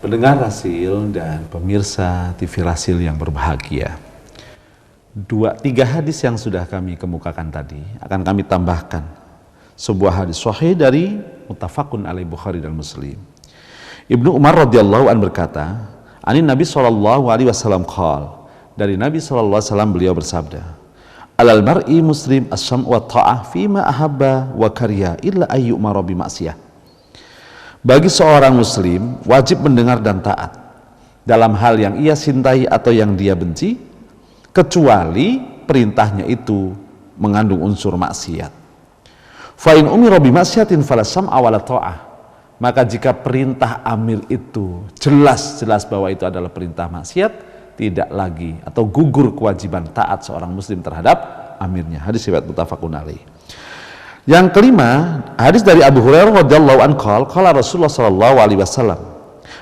Pendengar Rasil dan pemirsa TV Rasil yang berbahagia, 2-3 hadis yang sudah kami kemukakan tadi akan kami tambahkan sebuah hadis sahih dari muttafaqun alaih Bukhari dan Muslim. Ibnu Umar radhiyallahu an berkata, "Anin Nabi sallallahu alaihi wasallam qala," dari Nabi sallallahu alaihi wasallam beliau bersabda, "Alal mar'i muslim as-sam' wa ta'ah fima ahabba wa karya illa ayyumara bi ma'siyah." Bagi seorang muslim wajib mendengar dan taat dalam hal yang ia cintai atau yang dia benci, kecuali perintahnya itu mengandung unsur maksiat. Fa in umira bi maksiatin fala sam'a wala ta'ah. Maka jika perintah amir itu jelas-jelas bahwa itu adalah perintah maksiat, tidak lagi atau gugur kewajiban taat seorang muslim terhadap amirnya. Hadis riwayat muttafaqun alaih. Yang kelima, hadis dari Abu Hurairah radhiyallahu anhu, qala Rasulullah sallallahu alaihi wasallam,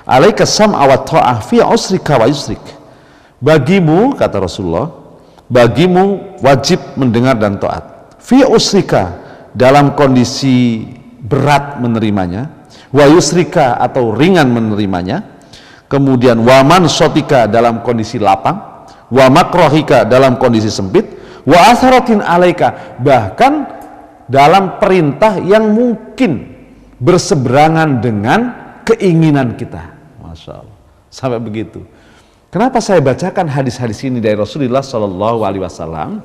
"Alaika sam'a wa ta'ah fi usrika wa yusrik." Bagimu, kata Rasulullah, bagimu wajib mendengar dan taat. Fi usrika, dalam kondisi berat menerimanya, wa yusrika atau ringan menerimanya. Kemudian wa mansotika, dalam kondisi lapang, wa makrohika, dalam kondisi sempit, wa atharatin alaika, bahkan dalam perintah yang mungkin berseberangan dengan keinginan kita. Masya Allah, sampai begitu. Kenapa saya bacakan hadis-hadis ini dari Rasulullah Shallallahu Alaihi Wasallam?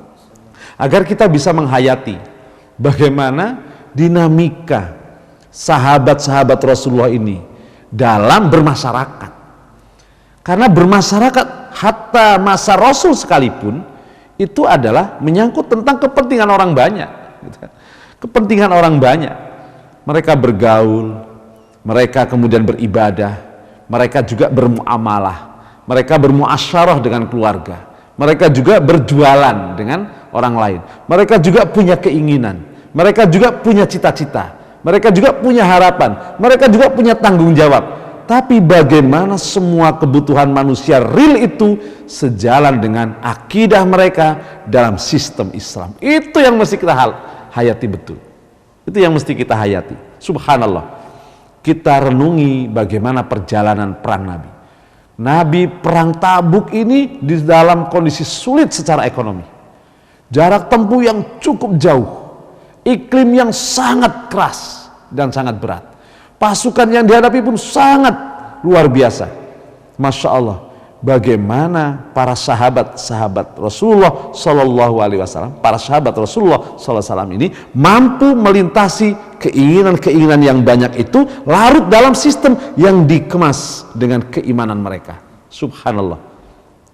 Agar kita bisa menghayati bagaimana dinamika sahabat-sahabat Rasulullah ini dalam bermasyarakat. Karena bermasyarakat hatta masa Rasul sekalipun itu adalah menyangkut tentang kepentingan orang banyak. Kepentingan orang banyak. Mereka bergaul, mereka kemudian beribadah, mereka juga bermuamalah, mereka bermuasyarah dengan keluarga, mereka juga berjualan dengan orang lain, mereka juga punya keinginan, mereka juga punya cita-cita, mereka juga punya harapan, mereka juga punya tanggung jawab. Tapi bagaimana semua kebutuhan manusia real itu sejalan dengan akidah mereka dalam sistem Islam. Itu yang mesti kita hayati betul. Itu yang mesti kita hayati. Subhanallah. Kita renungi bagaimana perjalanan perang Nabi. Nabi perang Tabuk ini di dalam kondisi sulit secara ekonomi. Jarak tempuh yang cukup jauh. Iklim yang sangat keras dan sangat berat. Pasukan yang dihadapi pun sangat luar biasa. Masya Allah, bagaimana para sahabat-sahabat Rasulullah Sallallahu Alaihi Wasallam, para sahabat Rasulullah Sallallahu Alaihi Wasallam ini mampu melintasi keinginan-keinginan yang banyak itu, larut dalam sistem yang dikemas dengan keimanan mereka. Subhanallah.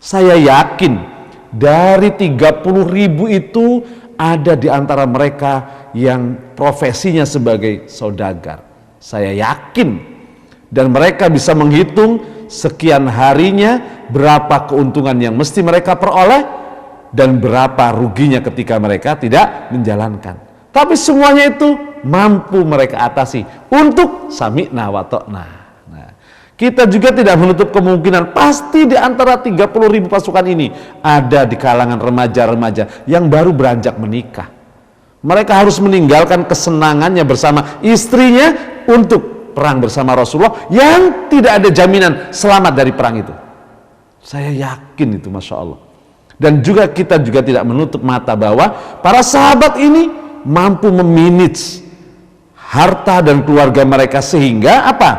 Saya yakin dari 30.000 itu ada di antara mereka yang profesinya sebagai saudagar. Saya yakin, dan mereka bisa menghitung sekian harinya berapa keuntungan yang mesti mereka peroleh dan berapa ruginya ketika mereka tidak menjalankan. Tapi semuanya itu mampu mereka atasi untuk sami'na wa ta'na. Nah, kita juga tidak menutup kemungkinan pasti di antara 30.000 pasukan ini ada di kalangan remaja-remaja yang baru beranjak menikah. Mereka harus meninggalkan kesenangannya bersama istrinya untuk perang bersama Rasulullah yang tidak ada jaminan selamat dari perang itu. Saya yakin itu, Masya Allah. Dan juga kita juga tidak menutup mata bahwa para sahabat ini mampu memanage harta dan keluarga mereka sehingga apa?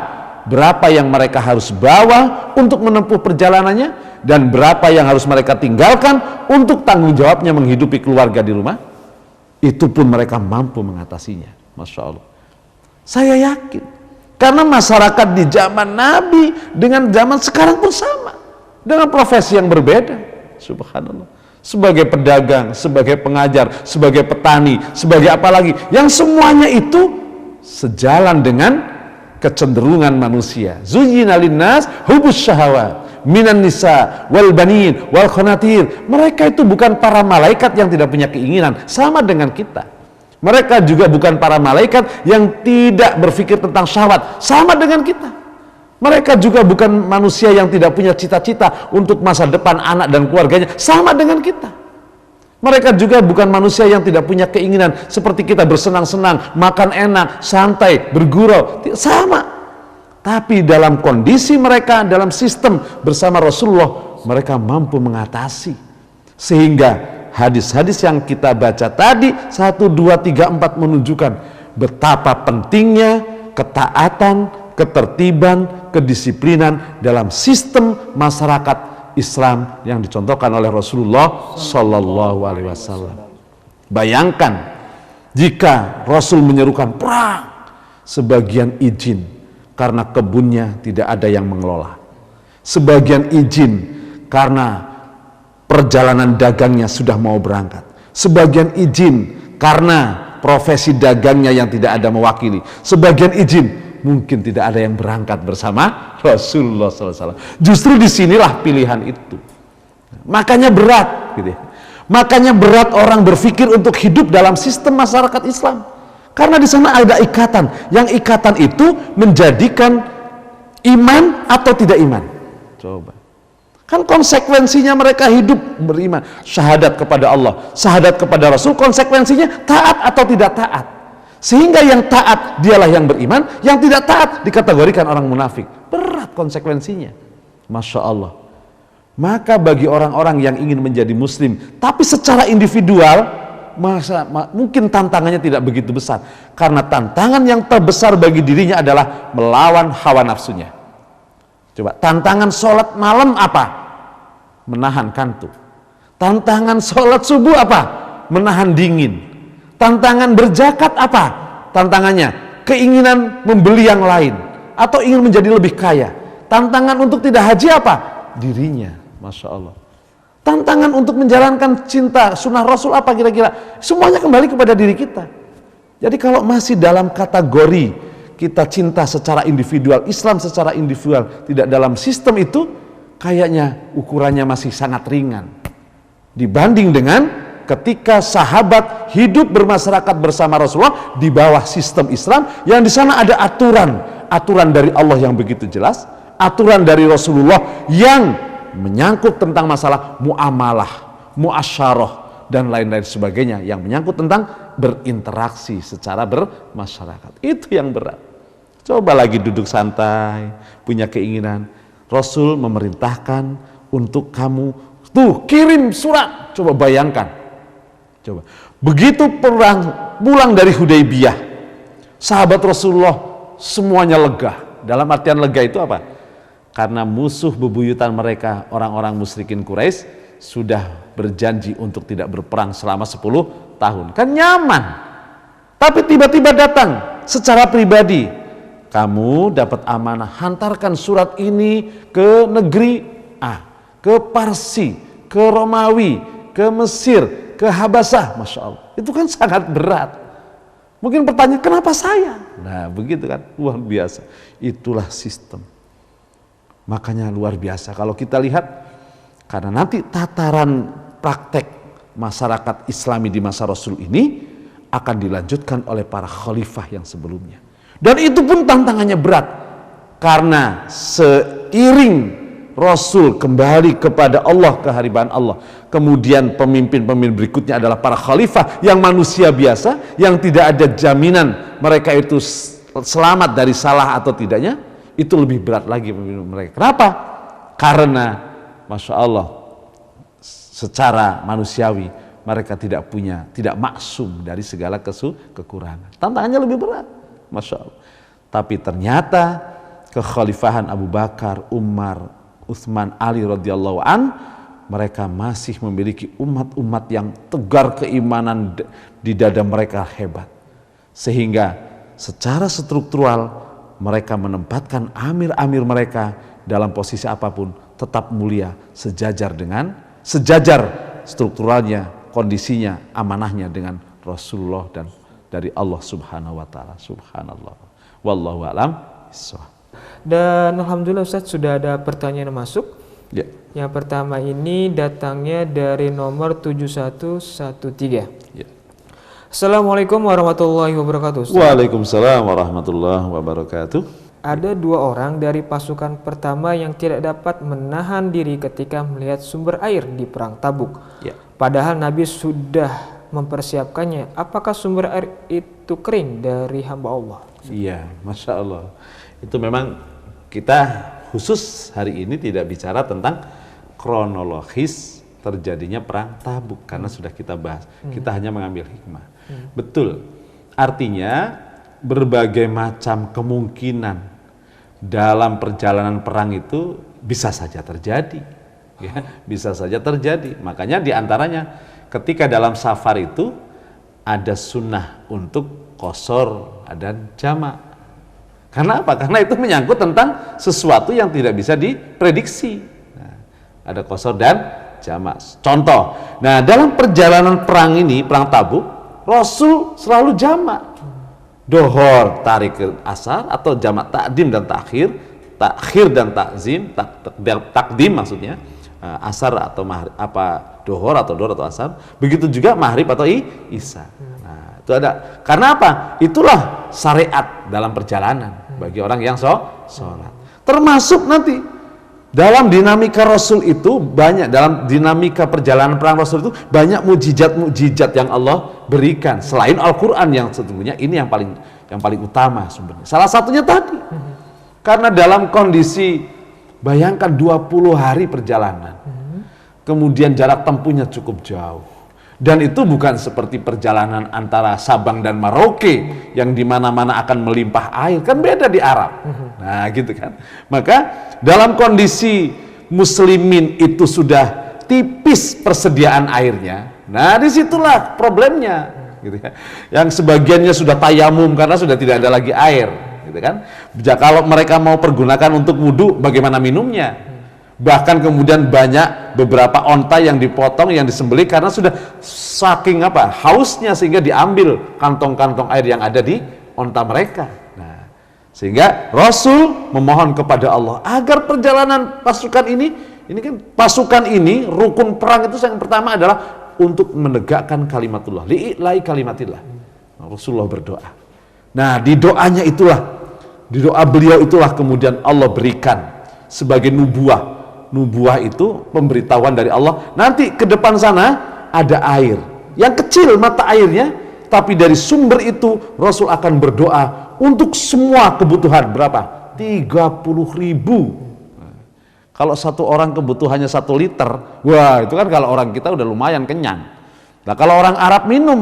Berapa yang mereka harus bawa untuk menempuh perjalanannya dan berapa yang harus mereka tinggalkan untuk tanggung jawabnya menghidupi keluarga di rumah. Itu pun mereka mampu mengatasinya. Masya Allah. Saya yakin. Karena masyarakat di zaman Nabi dengan zaman sekarang pun sama. Dengan profesi yang berbeda. Subhanallah. Sebagai pedagang, sebagai pengajar, sebagai petani, sebagai apa lagi. Yang semuanya itu sejalan dengan kecenderungan manusia. Zuyyina linnas hubus syahawat minan nisa wal banin wal khanatir. Mereka itu bukan para malaikat yang tidak punya keinginan, sama dengan kita. Mereka juga bukan para malaikat yang tidak berpikir tentang syahwat, sama dengan kita. Mereka juga bukan manusia yang tidak punya cita-cita untuk masa depan anak dan keluarganya, sama dengan kita. Mereka juga bukan manusia yang tidak punya keinginan seperti kita bersenang-senang, makan enak, santai, bergurau, sama. Tapi dalam kondisi mereka, dalam sistem bersama Rasulullah, mereka mampu mengatasi. Sehingga hadis-hadis yang kita baca tadi 1, 2, 3, 4 menunjukkan betapa pentingnya ketaatan, ketertiban, kedisiplinan dalam sistem masyarakat Islam yang dicontohkan oleh Rasulullah Sallallahu Alaihi Wasallam. Bayangkan jika Rasul menyerukan perang, sebagian izin karena kebunnya tidak ada yang mengelola, sebagian izin karena perjalanan dagangnya sudah mau berangkat, sebagian izin karena profesi dagangnya yang tidak ada mewakili, sebagian izin mungkin tidak ada yang berangkat bersama Rasulullah SAW. Justru disinilah pilihan itu. Makanya berat, gitu ya. Makanya berat orang berpikir untuk hidup dalam sistem masyarakat Islam. Karena di sana ada ikatan. Yang ikatan itu menjadikan iman atau tidak iman. Coba. Kan konsekuensinya mereka hidup beriman. Syahadat kepada Allah, syahadat kepada Rasul, konsekuensinya taat atau tidak taat. Sehingga yang taat dialah yang beriman, yang tidak taat dikategorikan orang munafik. Berat konsekuensinya. Masya Allah. Maka bagi orang-orang yang ingin menjadi muslim, tapi secara individual, mungkin tantangannya tidak begitu besar. Karena tantangan yang terbesar bagi dirinya adalah melawan hawa nafsunya. Coba, tantangan sholat malam apa? Menahan kantuk. Tantangan sholat subuh apa? Menahan dingin. Tantangan berzakat apa? Tantangannya keinginan membeli yang lain atau ingin menjadi lebih kaya. Tantangan untuk tidak haji apa? Dirinya, Masya Allah. Tantangan untuk menjalankan cinta sunnah Rasul apa kira-kira? Semuanya kembali kepada diri kita. Jadi kalau masih dalam kategori kita cinta secara individual, Islam secara individual, tidak dalam sistem itu, kayaknya ukurannya masih sangat ringan dibanding dengan ketika sahabat hidup bermasyarakat bersama Rasulullah di bawah sistem Islam yang di sana ada aturan dari Allah yang begitu jelas, aturan dari Rasulullah yang menyangkut tentang masalah muamalah, muasyarah dan lain-lain sebagainya yang menyangkut tentang berinteraksi secara bermasyarakat. Itu yang berat. Coba lagi duduk santai, punya keinginan. Rasul memerintahkan untuk kamu tuh kirim surat. Coba bayangkan. Coba. Begitu pulang dari Hudaybiyah, sahabat Rasulullah semuanya lega. Dalam artian lega itu apa? Karena musuh bebuyutan mereka, orang-orang musyrikin Quraisy, sudah berjanji untuk tidak berperang selama 10 tahun. Kan nyaman. Tapi tiba-tiba datang secara pribadi, kamu dapat amanah, hantarkan surat ini ke negeri A, ke Parsi, ke Romawi, ke Mesir, ke Habasah. Masya Allah, itu kan sangat berat. Mungkin pertanyaan, kenapa saya? Nah begitu kan, luar biasa. Itulah sistem. Makanya luar biasa kalau kita lihat, karena nanti tataran praktek masyarakat Islami di masa Rasul ini akan dilanjutkan oleh para khalifah yang sebelumnya. Dan itu pun tantangannya berat, karena seiring Rasul kembali kepada Allah, kehariban Allah, kemudian pemimpin-pemimpin berikutnya adalah para khalifah yang manusia biasa, yang tidak ada jaminan mereka itu selamat dari salah atau tidaknya. Itu lebih berat lagi pemimpin mereka. Kenapa? Karena Masya Allah, secara manusiawi mereka tidak maksum dari segala kekurangan. Tantangannya lebih berat, Masya Allah. Tapi ternyata kekhalifahan Abu Bakar, Umar, Utsman, Ali radhiyallahu an, mereka masih memiliki umat-umat yang tegar keimanan di dada mereka hebat. Sehingga secara struktural mereka menempatkan amir-amir mereka dalam posisi apapun tetap mulia, sejajar strukturalnya, kondisinya, amanahnya dengan Rasulullah dan dari Allah Subhanahu wa taala. Subhanallah. Wallahu a'lam bishawab. Dan alhamdulillah Ustaz, sudah ada pertanyaan yang masuk. Ya. Yang pertama ini datangnya dari nomor 7113. Ya. Assalamualaikum warahmatullahi wabarakatuh, Ustaz. Waalaikumsalam warahmatullahi wabarakatuh. Ada 2 orang dari pasukan pertama yang tidak dapat menahan diri ketika melihat sumber air di perang Tabuk. Ya. Padahal Nabi sudah mempersiapkannya. Apakah sumber air itu kering dari hamba Allah? Iya, Masya Allah. Itu memang kita khusus hari ini tidak bicara tentang kronologis terjadinya perang Tabuk karena sudah kita bahas. Kita hanya mengambil hikmah. Betul. Artinya berbagai macam kemungkinan dalam perjalanan perang itu bisa saja terjadi. Ya, bisa saja terjadi. Makanya diantaranya ketika dalam safar itu ada sunnah untuk qasar dan jamak. Karena apa? Karena itu menyangkut tentang sesuatu yang tidak bisa diprediksi. Nah, ada qasar dan jamak. Contoh, nah dalam perjalanan perang ini, perang Tabuk, Rasul selalu jamak. Dohor, tarik ke asar, atau jamak takdim dan takhir dan takzim, takdim maksudnya, asar atau maghrib, dohor atau asar. Begitu juga maghrib atau isya. Nah, itu ada. Karena apa? Itulah syariat dalam perjalanan bagi orang yang sholat. Termasuk nanti dalam dinamika Rasul itu banyak, dalam dinamika perjalanan perang Rasul itu banyak mukjizat yang Allah berikan selain Al-Quran yang sesungguhnya ini yang paling utama sumbernya. Salah satunya tadi, karena dalam kondisi bayangkan 20 hari perjalanan, kemudian jarak tempuhnya cukup jauh. Dan itu bukan seperti perjalanan antara Sabang dan Merauke yang dimana-mana akan melimpah air, kan beda di Arab. Nah gitu kan. Maka dalam kondisi muslimin itu sudah tipis persediaan airnya. Nah disitulah problemnya, gitu kan. Yang sebagiannya sudah tayamum karena sudah tidak ada lagi air, gitu kan. Kalau mereka mau pergunakan untuk wudhu, bagaimana minumnya? Bahkan kemudian banyak beberapa onta yang dipotong, yang disembelih karena sudah saking hausnya sehingga diambil kantong-kantong air yang ada di onta mereka. Nah, sehingga Rasul memohon kepada Allah agar perjalanan pasukan ini kan pasukan ini, rukun perang itu yang pertama adalah untuk menegakkan kalimatullah, li'i'lai kalimatillah. Nah, Rasulullah berdoa. Nah, di doanya itulah, di doa beliau itulah kemudian Allah berikan sebagai nubuah. Nubuah itu pemberitahuan dari Allah, nanti ke depan sana ada air yang kecil mata airnya, tapi dari sumber itu Rasul akan berdoa untuk semua kebutuhan. Berapa? 30.000. Kalau satu orang kebutuhannya 1 liter, wah itu kan kalau orang kita udah lumayan kenyang. Nah kalau orang Arab minum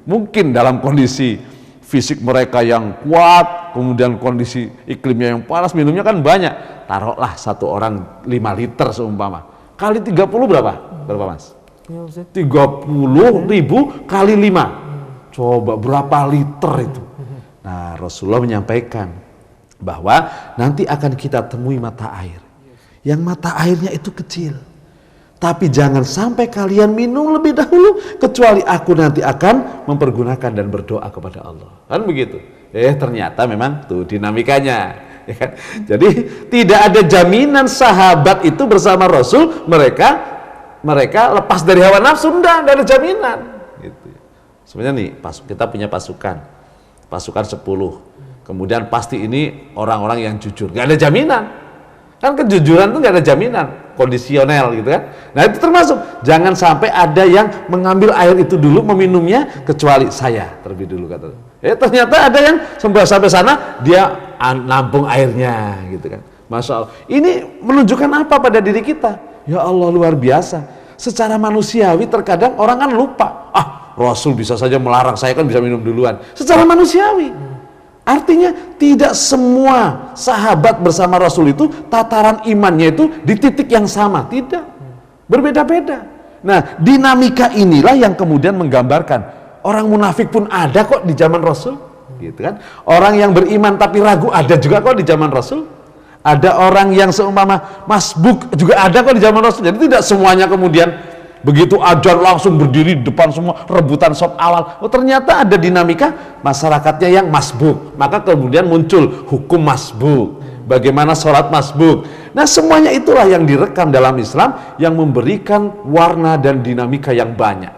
mungkin dalam kondisi fisik mereka yang kuat, kemudian kondisi iklimnya yang panas, minumnya kan banyak. Taruhlah satu orang 5 liter seumpama. Kali 30 berapa? Berapa Mas? 30.000 kali 5. Coba berapa liter itu? Nah Rasulullah menyampaikan bahwa nanti akan kita temui mata air. Yang mata airnya itu kecil. Tapi jangan sampai kalian minum lebih dahulu, kecuali aku nanti akan mempergunakan dan berdoa kepada Allah. Kan begitu. Ternyata memang tuh dinamikanya. Ya kan? Jadi tidak ada jaminan sahabat itu bersama Rasul mereka lepas dari hawa nafsu, enggak ada jaminan. Gitu. Sebenarnya nih, kita punya pasukan 10. Kemudian pasti ini orang-orang yang jujur, nggak ada jaminan. Kan kejujuran itu nggak ada jaminan, kondisional gitu kan. Nah itu termasuk jangan sampai ada yang mengambil air itu dulu meminumnya kecuali saya terlebih dulu kata. Ternyata ada yang sampai sana dia nampung airnya gitu kan. Masya Allah. Ini menunjukkan apa pada diri kita? Ya Allah luar biasa. Secara manusiawi terkadang orang kan lupa. Rasul bisa saja melarang, saya kan bisa minum duluan. Secara manusiawi. Artinya tidak semua sahabat bersama Rasul itu tataran imannya itu di titik yang sama, tidak. Berbeda-beda. Nah, dinamika inilah yang kemudian menggambarkan orang munafik pun ada kok di zaman Rasul, gitu kan? Orang yang beriman tapi ragu ada juga kok di zaman Rasul. Ada orang yang seumpama masbuk juga ada kok di zaman Rasul. Jadi tidak semuanya kemudian begitu ajar langsung berdiri di depan semua rebutan saf awal. Ternyata ada dinamika masyarakatnya yang masbuk. Maka kemudian muncul hukum masbuk. Bagaimana sholat masbuk. Nah semuanya itulah yang direkam dalam Islam yang memberikan warna dan dinamika yang banyak.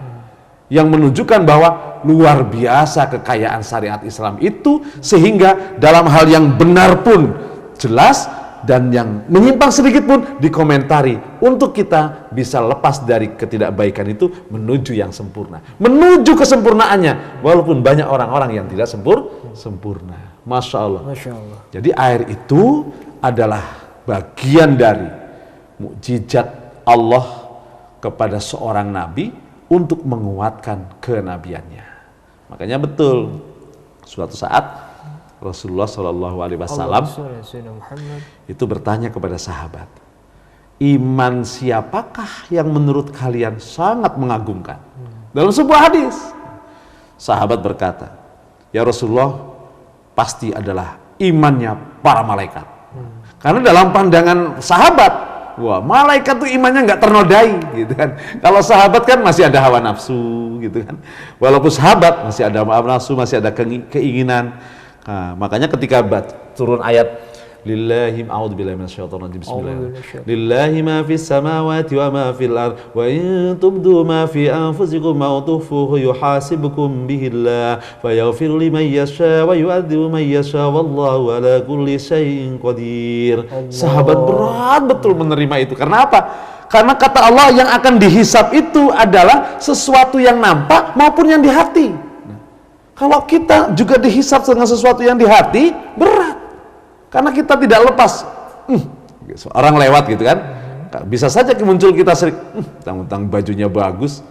Yang menunjukkan bahwa luar biasa kekayaan syariat Islam itu, sehingga dalam hal yang benar pun jelas dan yang menyimpang sedikit pun dikomentari untuk kita bisa lepas dari ketidakbaikan itu menuju yang sempurna, menuju kesempurnaannya, walaupun banyak orang-orang yang tidak sempurna. Masya Allah. Masya Allah. Jadi air itu adalah bagian dari mukjizat Allah kepada seorang nabi untuk menguatkan kenabiannya. Makanya betul, suatu saat Rasulullah Shallallahu Alaihi Wasallam itu bertanya kepada sahabat, iman siapakah yang menurut kalian sangat mengagumkan? Dalam sebuah hadis, sahabat berkata, ya Rasulullah, pasti adalah imannya para malaikat. Karena dalam pandangan sahabat, wah, malaikat tuh imannya nggak ternodai, gitu kan. Kalau sahabat kan masih ada hawa nafsu, gitu kan. Walaupun sahabat masih ada hawa nafsu, masih ada keinginan. Nah, makanya ketika turun ayat lillahi a'udzubillahi minasyaitonir rajim bismillah. Lillahi ma fis samawati wa ma fil ard wa in tubdu ma fi anfusikum aw tukhfuhu yuhasibukum bihillah fayaghfiru liman yasha wa yu'adzibu man yasha wallahu ala kulli syai'in qadir. Sahabat berat betul menerima itu. Karena apa? Karena kata Allah yang akan dihisab itu adalah sesuatu yang nampak maupun yang di hati. Kalau kita juga dihisab dengan sesuatu yang di hati, berat. Karena kita tidak lepas. Orang lewat gitu kan. Bisa saja muncul kita sering, tentang bajunya bagus.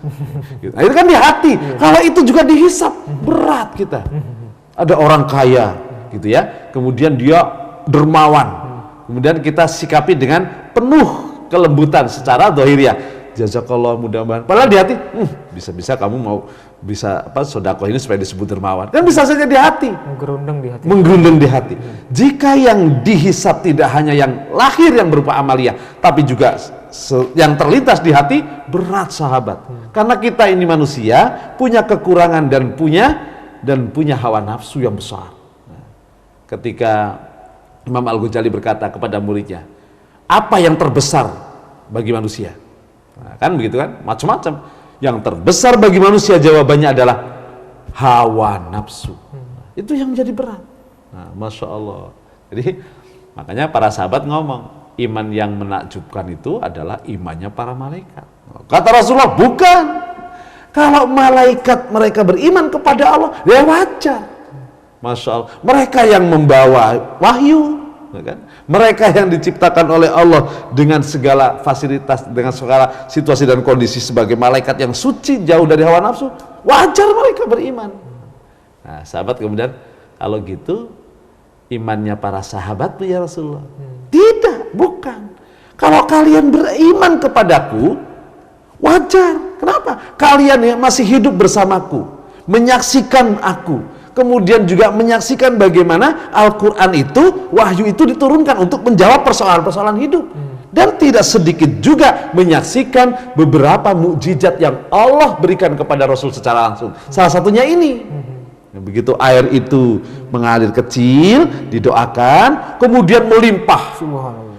Nah, itu kan di hati. Kalau itu juga dihisab, berat kita. Ada orang kaya gitu ya. Kemudian dia dermawan. Kemudian kita sikapi dengan penuh kelembutan secara dohiriyah. Jazakallah, mudah-mudahan. Padahal di hati, bisa-bisa kamu mau bisa sedekah ini supaya disebut dermawan. Kan bisa saja di hati. Menggerundeng di hati. Menggerundeng di hati. Jika yang dihisab tidak hanya yang lahir yang berupa amalia, tapi juga yang terlintas di hati, berat sahabat. Karena kita ini manusia, punya kekurangan dan punya hawa nafsu yang besar. Ketika Imam Al-Ghazali berkata kepada muridnya, apa yang terbesar bagi manusia? Nah, kan begitu kan, macam-macam. Yang terbesar bagi manusia jawabannya adalah hawa nafsu. Itu yang menjadi berat. Nah, Masya Allah. Jadi makanya para sahabat ngomong, iman yang menakjubkan itu adalah imannya para malaikat. Kata Rasulullah, bukan. Kalau malaikat mereka beriman kepada Allah, ya wajar. Masya Allah. Mereka yang membawa wahyu, kan? Mereka yang diciptakan oleh Allah dengan segala fasilitas, dengan segala situasi dan kondisi sebagai malaikat yang suci, jauh dari hawa nafsu, wajar mereka beriman. Nah, sahabat kemudian, kalau gitu imannya para sahabat tuh ya Rasulullah? Tidak, bukan. Kalau kalian beriman kepadaku, wajar. Kenapa? Kalian ya masih hidup bersamaku, menyaksikan aku, kemudian juga menyaksikan bagaimana Al-Quran itu, wahyu itu diturunkan untuk menjawab persoalan-persoalan hidup. Dan tidak sedikit juga menyaksikan beberapa mukjizat yang Allah berikan kepada Rasul secara langsung. Salah satunya ini. Begitu air itu mengalir kecil, didoakan, kemudian melimpah.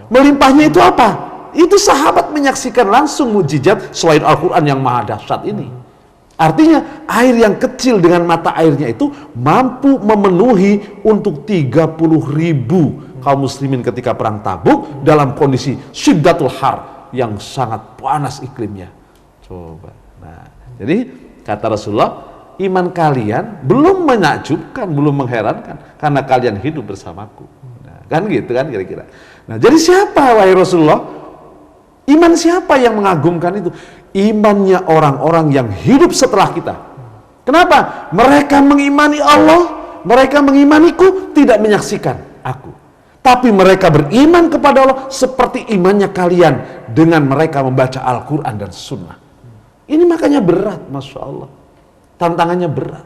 Melimpahnya itu apa? Itu sahabat menyaksikan langsung mukjizat selain Al-Quran yang maha dahsyat ini. Artinya air yang kecil dengan mata airnya itu mampu memenuhi untuk 30.000 kaum muslimin ketika perang Tabuk dalam kondisi syiddatul har yang sangat panas iklimnya. Coba. Nah, jadi kata Rasulullah, iman kalian belum menakjubkan, belum mengherankan karena kalian hidup bersamaku. Nah, kan gitu kan kira-kira. Nah, jadi siapa wahai Rasulullah? Iman siapa yang mengagumkan itu? Imannya orang-orang yang hidup setelah kita. Kenapa? Mereka mengimani Allah, mereka mengimaniku, tidak menyaksikan aku. Tapi mereka beriman kepada Allah seperti imannya kalian dengan mereka membaca Al-Quran dan Sunnah. Ini makanya berat, Masya Allah. Tantangannya berat.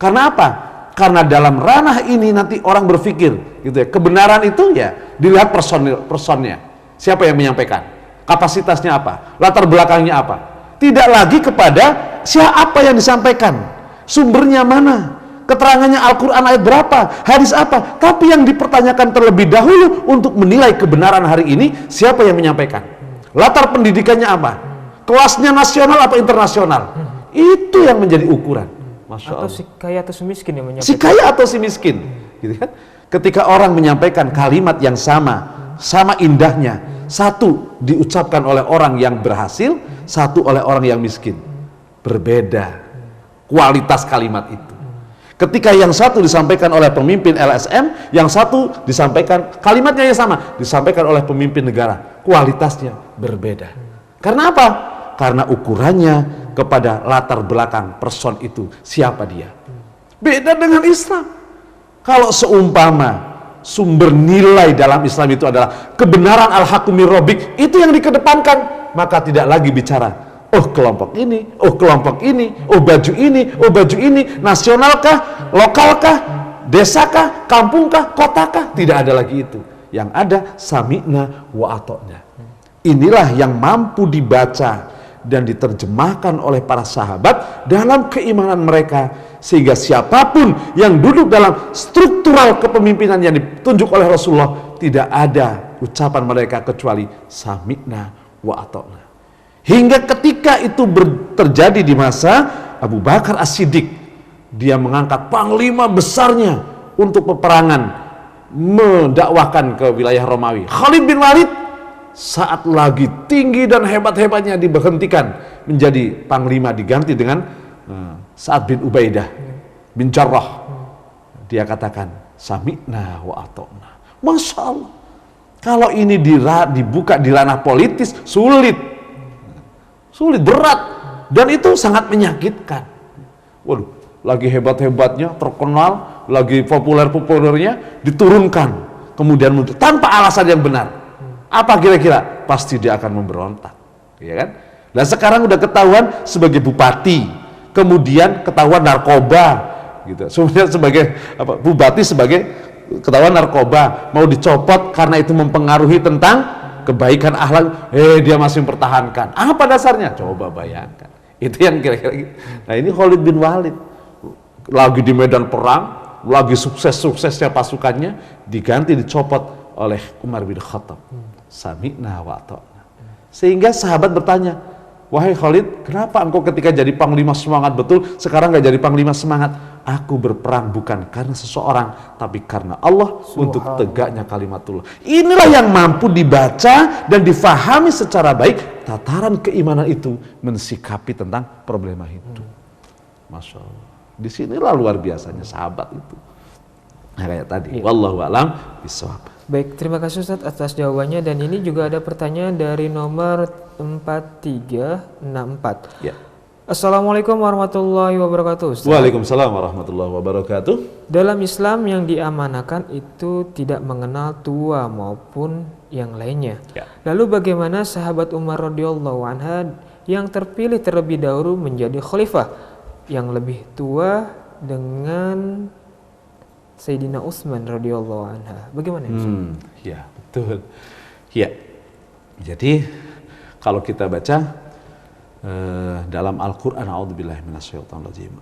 Karena apa? Karena dalam ranah ini nanti orang berpikir, gitu ya, kebenaran itu ya dilihat personnya. Siapa yang menyampaikan? Kapasitasnya apa? Latar belakangnya apa? Tidak lagi kepada siapa yang disampaikan, sumbernya mana, keterangannya Al-Quran ayat berapa, hadis apa. Tapi yang dipertanyakan terlebih dahulu untuk menilai kebenaran hari ini, siapa yang menyampaikan, latar pendidikannya apa, kelasnya nasional apa internasional. Itu yang menjadi ukuran. Masya Allah. Atau si kaya atau si miskin yang menyampaikan. Si kaya atau si miskin, gitu kan? Ketika orang menyampaikan kalimat yang sama indahnya, satu diucapkan oleh orang yang berhasil, satu oleh orang yang miskin. Berbeda kualitas kalimat itu. Ketika yang satu disampaikan oleh pemimpin LSM, yang satu disampaikan, kalimatnya yang sama, disampaikan oleh pemimpin negara, kualitasnya berbeda. Karena apa? Karena ukurannya kepada latar belakang person itu, siapa dia. Beda dengan Islam. Kalau seumpama sumber nilai dalam Islam itu adalah kebenaran al-haqqu mir rabbik, itu yang dikedepankan, maka tidak lagi bicara oh kelompok ini, oh kelompok ini, oh baju ini, oh baju ini, nasionalkah, lokalkah, desakah, kampungkah, kotakah, tidak ada lagi itu. Yang ada sami'na wa ata'na. Inilah yang mampu dibaca dan diterjemahkan oleh para sahabat dalam keimanan mereka, sehingga siapapun yang duduk dalam struktural kepemimpinan yang ditunjuk oleh Rasulullah, tidak ada ucapan mereka kecuali sami'na wa ata'na. Hingga ketika itu terjadi di masa Abu Bakar As-Siddiq, dia mengangkat panglima besarnya untuk peperangan mendakwahkan ke wilayah Romawi. Khalid bin Walid saat lagi tinggi dan hebat-hebatnya diberhentikan menjadi panglima, diganti dengan Sa'ad bin Ubaidah bin Jarrah. Dia katakan sami'na wa ata'na. Masya Allah, kalau ini dibuka di ranah politis sulit, berat, dan itu sangat menyakitkan. Waduh, lagi hebat-hebatnya, terkenal, lagi populer-populernya, diturunkan, kemudian muncul tanpa alasan yang benar. Apa kira-kira? Pasti dia akan memberontak, ya kan? Nah sekarang udah ketahuan sebagai bupati, kemudian ketahuan narkoba, gitu. Sebenarnya sebagai bupati sebagai ketahuan narkoba, mau dicopot karena itu mempengaruhi tentang kebaikan akhlak, dia masih mempertahankan. Apa dasarnya? Coba bayangkan. Itu yang kira-kira gitu. Nah ini Khalid bin Walid lagi di medan perang, lagi sukses-suksesnya pasukannya, diganti, dicopot oleh Umar bin Khattab. Sami'na wa ata'na. Sehingga sahabat bertanya, wahai Khalid, kenapa engkau ketika jadi panglima semangat betul, sekarang gak jadi panglima semangat? Aku berperang bukan karena seseorang, tapi karena Allah, untuk tegaknya kalimatullah. Inilah yang mampu dibaca dan difahami secara baik tataran keimanan itu mensikapi tentang problema hidup. Masya Allah. Disinilah luar biasanya sahabat itu. Nah, kayak tadi. Wallahu a'lam bishawab. Baik, terima kasih Ustaz atas jawabannya. Dan ini juga ada pertanyaan dari nomor 4364. Ya. Assalamualaikum warahmatullahi wabarakatuh, Ustaz. Waalaikumsalam warahmatullahi wabarakatuh. Dalam Islam yang diamanakan itu tidak mengenal tua maupun yang lainnya. Ya. Lalu bagaimana sahabat Umar radhiyallahu anha yang terpilih terlebih dahulu menjadi khalifah yang lebih tua dengan Sayyidina Utsman radhiyallahu anha? Bagaimana Ustaz? Ya, betul. Ya. Jadi kalau kita baca dalam Al-Quran, a'udzubillahi minasyaitonirrajim.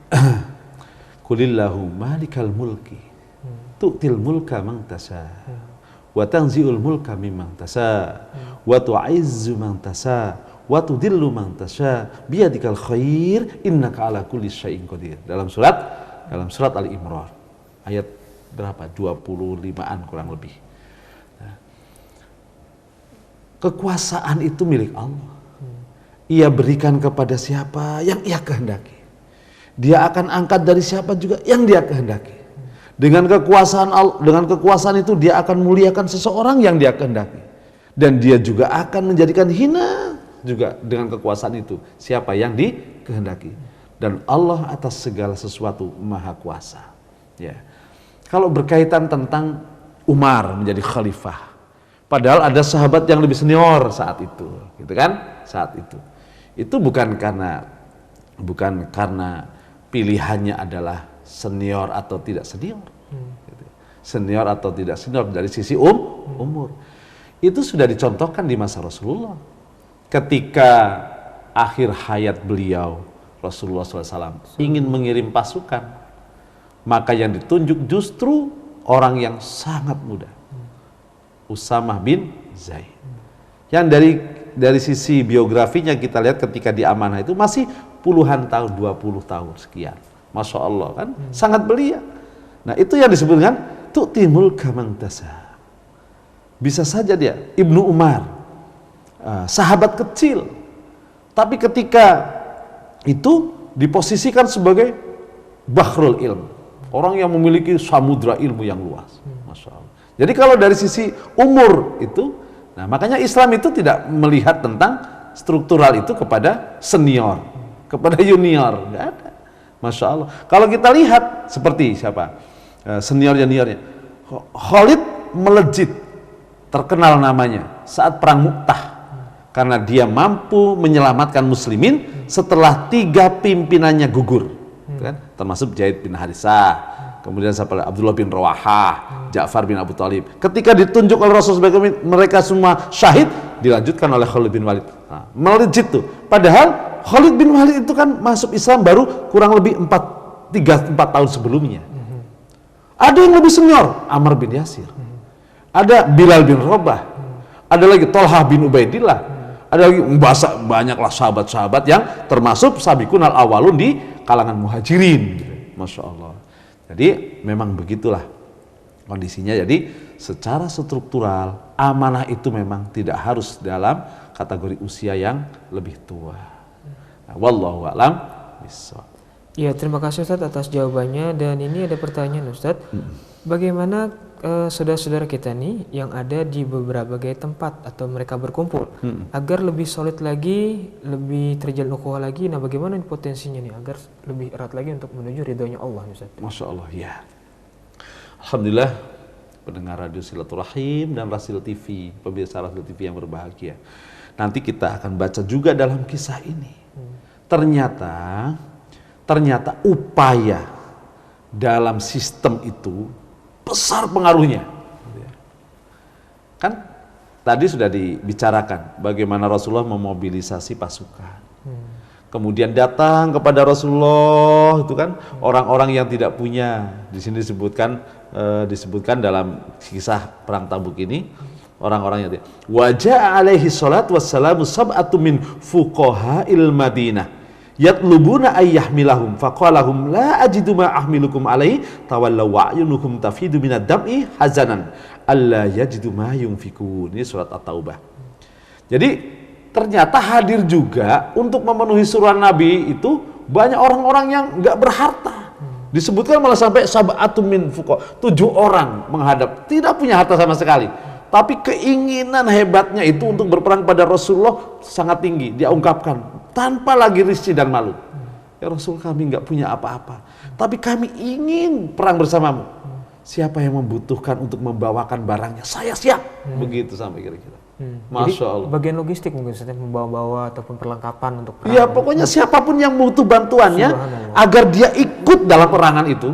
Qulillahu malikal mulki tu'til mulka man tasha wa tanzi'ul mulka mimman tasha wa tu'izzu man tasha wa tudillu man tasha biyadikal khair innaka ala kulli syai'in qadir. Dalam surat Al-Imran ayat berapa? 25-an kurang lebih. Nah, kekuasaan itu milik Allah. Ia berikan kepada siapa yang ia kehendaki. Dia akan angkat dari siapa juga yang dia kehendaki. Dengan kekuasaan itu dia akan muliakan seseorang yang dia kehendaki. Dan dia juga akan menjadikan hina juga dengan kekuasaan itu siapa yang dikehendaki. Dan Allah atas segala sesuatu maha kuasa. Ya. Kalau berkaitan tentang Umar menjadi khalifah, padahal ada sahabat yang lebih senior saat itu, gitu kan? Saat itu bukan karena pilihannya adalah senior atau tidak senior, senior atau tidak senior dari sisi umur. Itu sudah dicontohkan di masa Rasulullah. Ketika akhir hayat beliau, Rasulullah SAW ingin mengirim pasukan, maka yang ditunjuk justru orang yang sangat muda, Usamah bin Zaid. Yang dari sisi biografinya kita lihat ketika di amanah itu masih puluhan tahun, 20 tahun sekian. Masya Allah kan, sangat belia. Nah itu yang disebut dengan tu'timul kamang tasa. Bisa saja dia Ibnu Umar, sahabat kecil, tapi ketika itu diposisikan sebagai Bahrul Ilm, Orang yang memiliki samudra ilmu yang luas. Masya Allah. Jadi kalau dari sisi umur itu, nah makanya Islam itu tidak melihat tentang struktural itu kepada senior, kepada junior, nggak ada. Masya Allah. Kalau kita lihat seperti siapa senior juniornya, Khalid melejit, terkenal namanya saat perang Mu'tah karena dia mampu menyelamatkan muslimin setelah 3 pimpinannya gugur, kan? Termasuk Zaid bin Harithah. Kemudian Abdullah bin Rawahah, Ja'far bin Abu Thalib. Ketika ditunjuk oleh Rasul sebagai mereka semua syahid, dilanjutkan oleh Khalid bin Walid. Nah, melejit tuh. Padahal Khalid bin Walid itu kan masuk Islam baru kurang lebih 3-4 tahun sebelumnya. Ada yang lebih senior, Ammar bin Yasir. Ada Bilal bin Rabah. Ada lagi Thalhah bin Ubaidillah. Ada lagi banyaklah sahabat-sahabat yang termasuk sabiqun al-awwalun di kalangan muhajirin. Masya Allah. Jadi memang begitulah kondisinya. Jadi secara struktural amanah itu memang tidak harus dalam kategori usia yang lebih tua. Nah, wallahu a'lam bishawab. Ya, terima kasih Ustadz atas jawabannya. Dan ini ada pertanyaan Ustadz, bagaimana saudara-saudara kita nih yang ada di berbagai tempat atau mereka berkumpul agar lebih solid lagi, lebih terjalin ukhuwah lagi. Nah, bagaimana potensinya nih agar lebih erat lagi untuk menuju ridhonya Allah, Ustaz? Masya Allah, ya. Alhamdulillah, pendengar Radio Silaturahim dan Rasil TV, pemirsa Rasil TV yang berbahagia. Nanti kita akan baca juga dalam kisah ini. Ternyata upaya dalam sistem itu besar pengaruhnya. Kan tadi sudah dibicarakan bagaimana Rasulullah memobilisasi pasukan. Kemudian datang kepada Rasulullah itu kan orang-orang yang tidak punya. Di sini disebutkan dalam kisah perang Tabuk ini orang-orang yang tidak. Wajah alaihi salatu wassalamu sab'atu min fuqaha'il Madinah yatlubuna ayyahmilahum faqalahum la ajidu ma ahmilukum alaihi tawallaw wa'yunukum tafidu minad dam'i hazanan alla yajidu ma yunfikun. Ini surat At-Taubah. Jadi ternyata hadir juga untuk memenuhi suruhan Nabi itu banyak orang-orang yang nggak berharta. Disebutkan malah sampai sab'atun min fuqah, 7 orang menghadap tidak punya harta sama sekali. Tapi keinginan hebatnya itu untuk berperang pada Rasulullah sangat tinggi. Dia ungkapkan tanpa lagi risih dan malu. Ya Rasul, kami nggak punya apa-apa, tapi kami ingin perang bersamamu. Siapa yang membutuhkan untuk membawakan barangnya, saya siap. Begitu sampai kira-kira. Masya Allah. Jadi, bagian logistik mungkin Ustaz, membawa-bawa ataupun perlengkapan untuk perang. Ya pokoknya siapapun yang butuh bantuannya agar dia ikut dalam perangan itu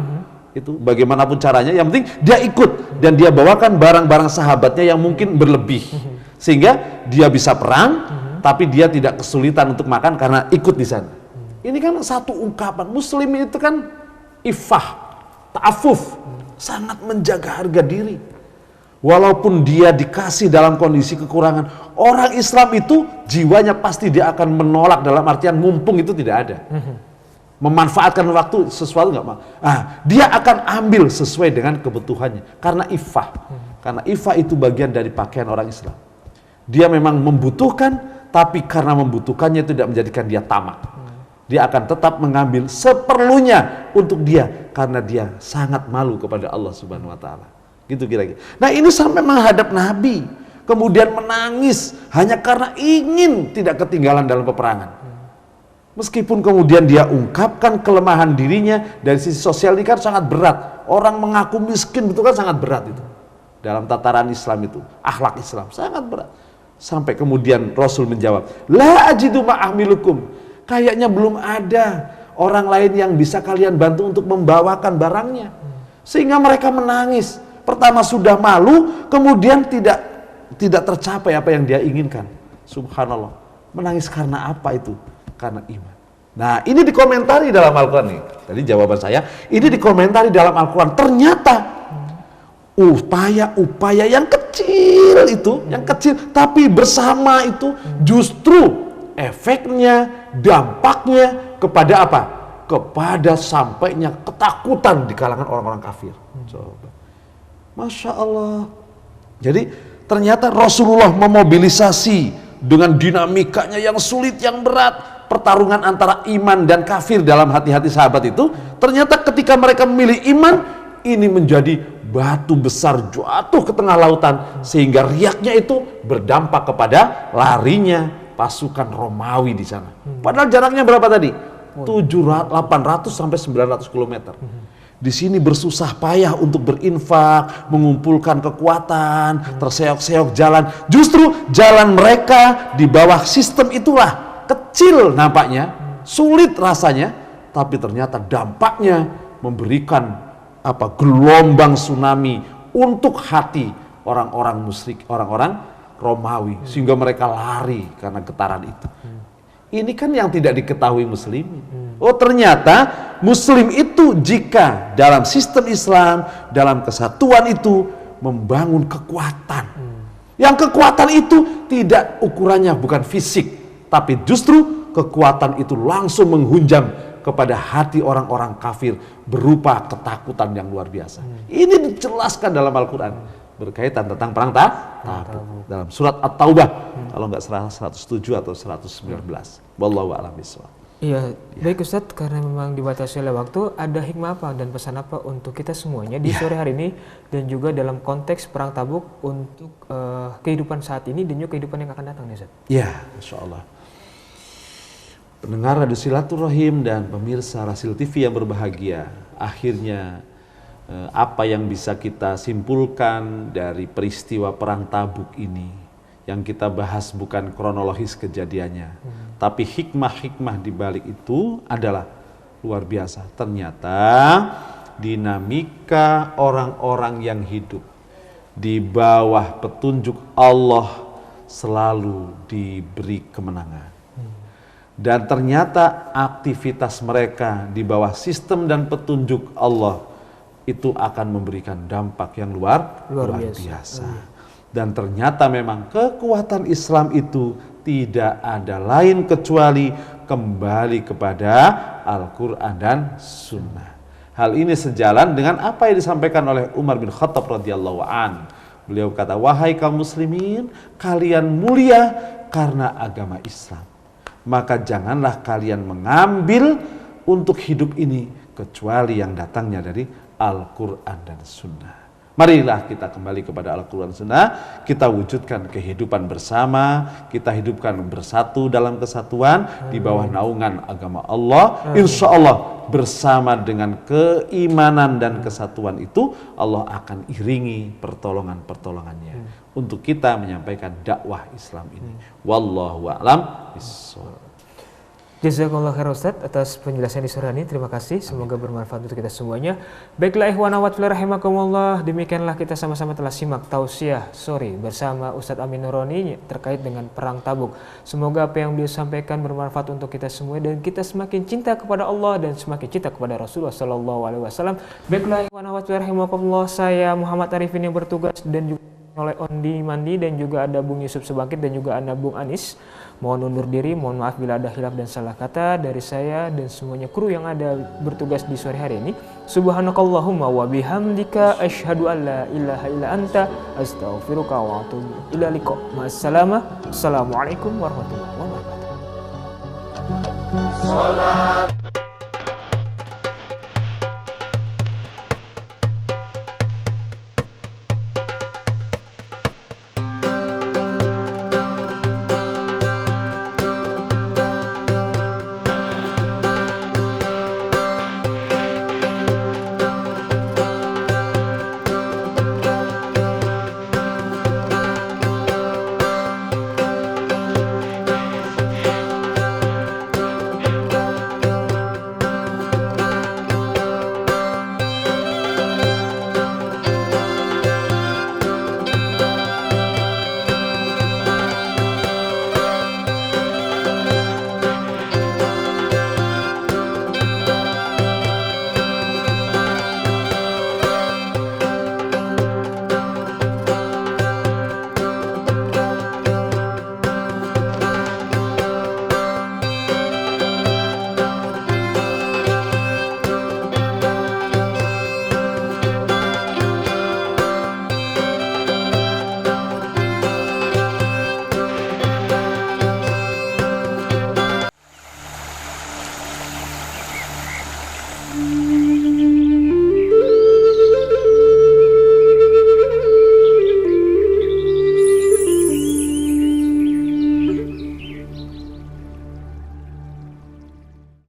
bagaimanapun caranya, yang penting dia ikut dan dia bawakan barang-barang sahabatnya yang mungkin berlebih sehingga dia bisa perang tapi dia tidak kesulitan untuk makan karena ikut di sana. Ini kan satu ungkapan Muslim itu kan iffah, ta'affuf, sangat menjaga harga diri. Walaupun dia dikasih dalam kondisi kekurangan, orang Islam itu jiwanya pasti dia akan menolak, dalam artian mumpung itu tidak ada. Memanfaatkan waktu sesuatu nggak mau. Dia akan ambil sesuai dengan kebutuhannya karena iffah. Karena iffah itu bagian dari pakaian orang Islam. Dia memang membutuhkan, tapi karena membutuhkannya tidak menjadikan dia tamak. Dia akan tetap mengambil seperlunya untuk dia karena dia sangat malu kepada Allah Subhanahu wa taala. Gitu kira-kira. Nah, ini sampai menghadap Nabi, kemudian menangis hanya karena ingin tidak ketinggalan dalam peperangan. Meskipun kemudian dia ungkapkan kelemahan dirinya dari sisi sosial, ini kan sangat berat. Orang mengaku miskin itu kan sangat berat itu. Dalam tataran Islam itu, akhlak Islam sangat berat. Sampai kemudian Rasul menjawab, la ajidu ma'ahmilukum. Kayaknya belum ada orang lain yang bisa kalian bantu untuk membawakan barangnya. Sehingga mereka menangis. Pertama sudah malu, kemudian tidak tercapai apa yang dia inginkan. Subhanallah. Menangis karena apa itu? Karena iman. Nah, ini dikomentari dalam Al-Quran nih. Tadi jawaban saya, ini dikomentari dalam Al-Quran. Ternyata upaya-upaya yang kecil itu, yang kecil tapi bersama itu justru efeknya, dampaknya kepada apa? Kepada sampainya ketakutan di kalangan orang-orang kafir. Coba. Masya Allah. Jadi ternyata Rasulullah memobilisasi dengan dinamikanya yang sulit, yang berat. pertarungan antara iman dan kafir dalam hati-hati sahabat itu, ternyata ketika mereka memilih iman, ini menjadi batu besar jatuh ke tengah lautan, sehingga riaknya itu berdampak kepada larinya pasukan Romawi di sana. Padahal jaraknya berapa tadi? 800 sampai 900 km. Di sini bersusah payah untuk berinfak, mengumpulkan kekuatan, terseok-seok jalan. Justru jalan mereka di bawah sistem itulah kecil nampaknya, sulit rasanya, tapi ternyata dampaknya memberikan gelombang tsunami untuk hati orang-orang musyrik, orang-orang Romawi, sehingga mereka lari karena getaran itu. Ini kan yang tidak diketahui muslimin. Oh, ternyata muslim itu jika dalam sistem Islam, dalam kesatuan itu membangun kekuatan. Yang kekuatan itu tidak ukurannya bukan fisik, tapi justru kekuatan itu langsung menghunjam kepada hati orang-orang kafir berupa ketakutan yang luar biasa. Ini dijelaskan dalam Al-Quran berkaitan tentang perang Tabuk dalam surat At-Taubah, kalau nggak salah 107 atau 119. Wallahu a'lam bishawab. Iya, baik Ustadz, karena memang dibatasi oleh waktu, ada hikmah apa dan pesan apa untuk kita semuanya di sore hari ini, dan juga dalam konteks perang Tabuk untuk kehidupan saat ini dan juga kehidupan yang akan datang, Ustadz? Ya, Insya Allah. Pendengar Radio Silaturahim dan pemirsa Rasil TV yang berbahagia, akhirnya apa yang bisa kita simpulkan dari peristiwa perang Tabuk ini, yang kita bahas bukan kronologis kejadiannya, tapi hikmah-hikmah di balik itu adalah luar biasa. Ternyata dinamika orang-orang yang hidup di bawah petunjuk Allah selalu diberi kemenangan. Dan ternyata aktivitas mereka di bawah sistem dan petunjuk Allah itu akan memberikan dampak yang luar biasa. Dan ternyata memang kekuatan Islam itu tidak ada lain kecuali kembali kepada Al-Quran dan Sunnah. Hal ini sejalan dengan apa yang disampaikan oleh Umar bin Khattab radhiyallahu an. Beliau kata, wahai kaum muslimin, kalian mulia karena agama Islam. Maka janganlah kalian mengambil untuk hidup ini kecuali yang datangnya dari Al-Quran dan Sunnah. Marilah kita kembali kepada Al-Quran dan Sunnah, kita wujudkan kehidupan bersama, kita hidupkan bersatu dalam kesatuan di bawah naungan agama Allah. Insya Allah bersama dengan keimanan dan kesatuan itu, Allah akan iringi pertolongan-pertolongannya untuk kita menyampaikan dakwah Islam ini. Wallahu a'lam bishawab. Jazakallah khair Ustaz atas penjelasan di sore ini. Terima kasih, semoga bermanfaat untuk kita semuanya. Baiklah ikhwan akhwat fillah rahimakumullah, demikianlah kita sama-sama telah simak tausiah sore bersama Ustadz Amin Nuroni terkait dengan perang Tabuk. Semoga apa yang beliau sampaikan bermanfaat untuk kita semua dan kita semakin cinta kepada Allah dan semakin cinta kepada Rasulullah sallallahu alaihi wasallam. Baiklah ikhwan akhwat fillah rahimakumullah, saya Muhammad Arifin yang bertugas dan juga oleh Ondi Mandi, dan juga ada Bung Yusuf Sebangkit dan juga ada Bung Anis. Mohon undur diri, mohon maaf bila ada khilaf dan salah kata dari saya dan semuanya kru yang ada bertugas di sore hari ini. Subhanakallahumma wa bihamdika asyhadu an la ilaha illa anta astaghfiruka wa atubu ilaik. Assalamualaikum warahmatullahi wabarakatuh.